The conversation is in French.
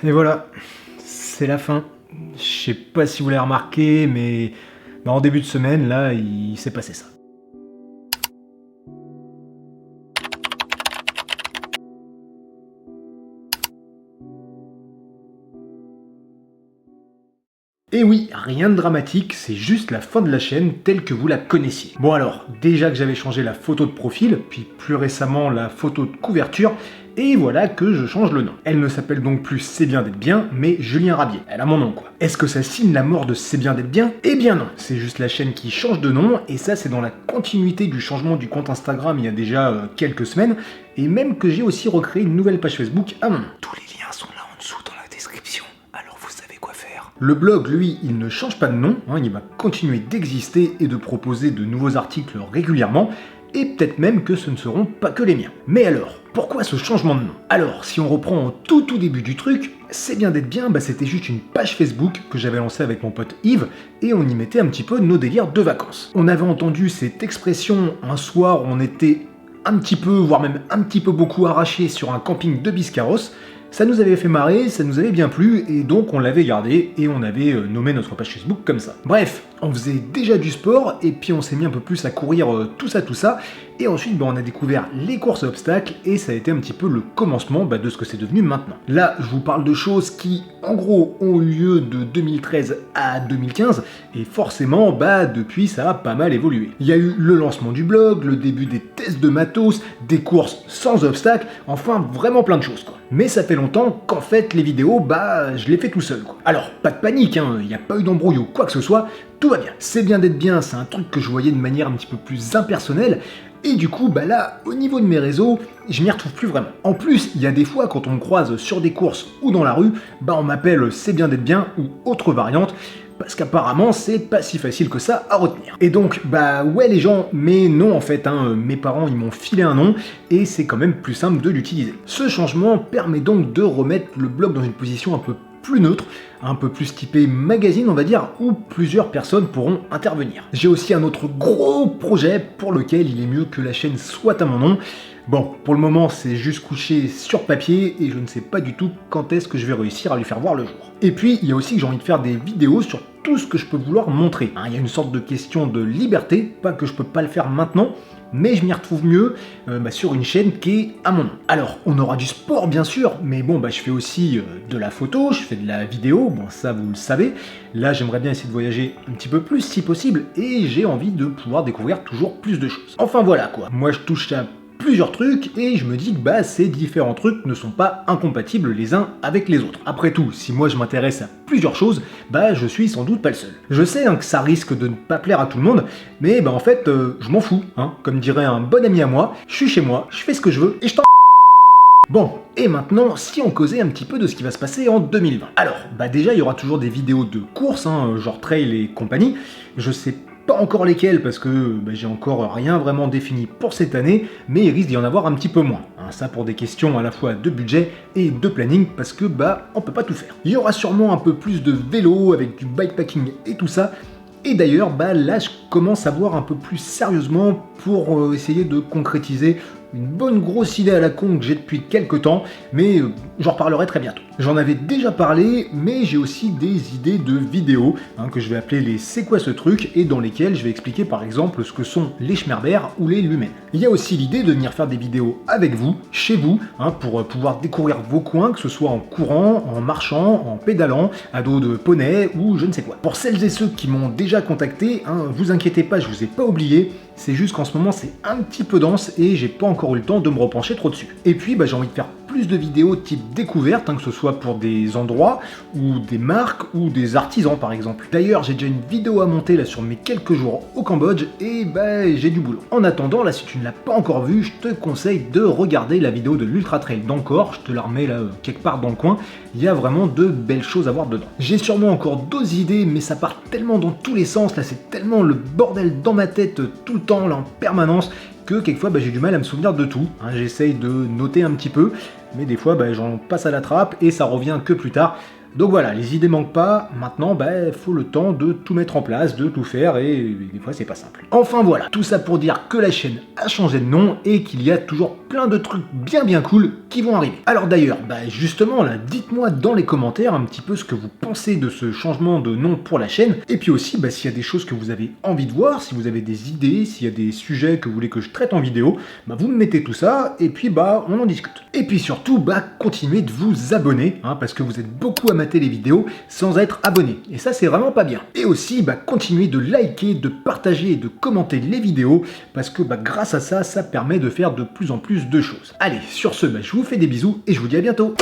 Et voilà, c'est la fin. Je sais pas si vous l'avez remarqué, mais en début de semaine, là, il s'est passé ça. Et oui, rien de dramatique, c'est juste la fin de la chaîne telle que vous la connaissiez. Bon alors, déjà que j'avais changé la photo de profil, puis plus récemment la photo de couverture, et voilà que je change le nom. Elle ne s'appelle donc plus C'est bien d'être bien, mais Julien Rabier. Elle a mon nom quoi. Est-ce que ça signe la mort de C'est bien d'être bien? Eh bien non, c'est juste la chaîne qui change de nom, et ça c'est dans la continuité du changement du compte Instagram il y a déjà quelques semaines, et même que j'ai aussi recréé une nouvelle page Facebook à mon nom. Tous les liens sont là en dessous dans la description, alors vous savez quoi faire. Le blog, lui, il ne change pas de nom, il va continuer d'exister et de proposer de nouveaux articles régulièrement, et peut-être même que ce ne seront pas que les miens. Mais alors, pourquoi ce changement de nom? Alors, si on reprend au tout début du truc, C'est bien d'être bien, c'était juste une page Facebook que j'avais lancée avec mon pote Yves, et on y mettait un petit peu nos délires de vacances. On avait entendu cette expression un soir où on était un petit peu, voire même un petit peu beaucoup arraché sur un camping de Biscarrosse. Ça nous avait fait marrer, ça nous avait bien plu, et donc on l'avait gardé, et on avait nommé notre page Facebook comme ça. Bref, on faisait déjà du sport, et puis on s'est mis un peu plus à courir tout ça, et ensuite on a découvert les courses à obstacles, et ça a été un petit peu le commencement de ce que c'est devenu maintenant. Là, je vous parle de choses qui, en gros, ont eu lieu de 2013 à 2015, et forcément, depuis, ça a pas mal évolué. Il y a eu le lancement du blog, le début des tests de matos, des courses sans obstacles, enfin vraiment plein de choses quoi. Mais ça fait longtemps qu'en fait les vidéos, je les fais tout seul quoi. Alors, pas de panique, il n'y a pas eu d'embrouille ou quoi que ce soit, tout va bien. C'est bien d'être bien, c'est un truc que je voyais de manière un petit peu plus impersonnelle, et du coup, là, au niveau de mes réseaux, je m'y retrouve plus vraiment. En plus, il y a des fois, quand on me croise sur des courses ou dans la rue, on m'appelle C'est bien d'être bien ou autre variante, parce qu'apparemment, c'est pas si facile que ça à retenir. Et donc, ouais les gens, mais non en fait, mes parents, ils m'ont filé un nom, et c'est quand même plus simple de l'utiliser. Ce changement permet donc de remettre le blog dans une position un peu plus neutre, un peu plus typé magazine on va dire, où plusieurs personnes pourront intervenir. J'ai aussi un autre gros projet pour lequel il est mieux que la chaîne soit à mon nom. Bon, pour le moment c'est juste couché sur papier et je ne sais pas du tout quand est-ce que je vais réussir à lui faire voir le jour. Et puis il y a aussi que j'ai envie de faire des vidéos sur tout ce que je peux vouloir montrer. Il y a une sorte de question de liberté, pas que je peux pas le faire maintenant, mais je m'y retrouve mieux sur une chaîne qui est à mon nom. Alors, on aura du sport bien sûr, mais je fais aussi de la photo, je fais de la vidéo, ça vous le savez. Là, j'aimerais bien essayer de voyager un petit peu plus si possible, et j'ai envie de pouvoir découvrir toujours plus de choses. Enfin voilà quoi, moi je touche à plusieurs trucs, et je me dis que ces différents trucs ne sont pas incompatibles les uns avec les autres. Après tout, si moi je m'intéresse à plusieurs choses, je suis sans doute pas le seul. Je sais que ça risque de ne pas plaire à tout le monde, mais en fait, je m'en fous, comme dirait un bon ami à moi, je suis chez moi, je fais ce que je veux, et je t'en... Bon, et maintenant, si on causait un petit peu de ce qui va se passer en 2020. Alors, déjà, il y aura toujours des vidéos de courses, genre trail et compagnie. Je sais pas encore lesquelles parce que j'ai encore rien vraiment défini pour cette année, mais il risque d'y en avoir un petit peu moins. Ça pour des questions à la fois de budget et de planning, parce que on peut pas tout faire. Il y aura sûrement un peu plus de vélo avec du bikepacking et tout ça. Et d'ailleurs, là, je commence à voir un peu plus sérieusement pour essayer de concrétiser une bonne grosse idée à la con que j'ai depuis quelques temps, mais j'en reparlerai très bientôt. J'en avais déjà parlé, mais j'ai aussi des idées de vidéos que je vais appeler les C'est quoi ce truc, et dans lesquelles je vais expliquer par exemple ce que sont les Schmerber ou les lumens. Il y a aussi l'idée de venir faire des vidéos avec vous, chez vous, pour pouvoir découvrir vos coins, que ce soit en courant, en marchant, en pédalant, à dos de poney ou je ne sais quoi. Pour celles et ceux qui m'ont déjà contacté, vous inquiétez pas, je vous ai pas oublié, c'est juste qu'en ce moment c'est un petit peu dense et j'ai pas encore eu le temps de me repencher trop dessus. Et puis j'ai envie de faire plus de vidéos type découverte, que ce soit pour des endroits ou des marques ou des artisans par exemple. D'ailleurs j'ai déjà une vidéo à monter là sur mes quelques jours au Cambodge et j'ai du boulot. En attendant, là si tu ne l'as pas encore vu, je te conseille de regarder la vidéo de l'Ultra Trail d'Angkor, je te la remets là quelque part dans le coin, il y a vraiment de belles choses à voir dedans. J'ai sûrement encore d'autres idées, mais ça part tellement dans tous les sens, là c'est tellement le bordel dans ma tête tout le temps, là en permanence, que quelquefois j'ai du mal à me souvenir de tout. J'essaye de noter un petit peu, mais des fois j'en passe à la trappe et ça revient que plus tard. Donc voilà, les idées manquent pas, maintenant faut le temps de tout mettre en place, de tout faire, et des fois c'est pas simple. Enfin voilà, tout ça pour dire que la chaîne a changé de nom et qu'il y a toujours plein de trucs bien cool qui vont arriver. Alors d'ailleurs, justement là, dites-moi dans les commentaires un petit peu ce que vous pensez de ce changement de nom pour la chaîne, et puis aussi s'il y a des choses que vous avez envie de voir, si vous avez des idées, s'il y a des sujets que vous voulez que je traite en vidéo, vous me mettez tout ça, et puis on en discute. Et puis surtout, continuez de vous abonner, parce que vous êtes beaucoup à mater les vidéos sans être abonné. Et ça, c'est vraiment pas bien. Et aussi, continuez de liker, de partager et de commenter les vidéos, parce que grâce à ça, ça permet de faire de plus en plus de choses. Allez, sur ce, je vous fais des bisous et je vous dis à bientôt.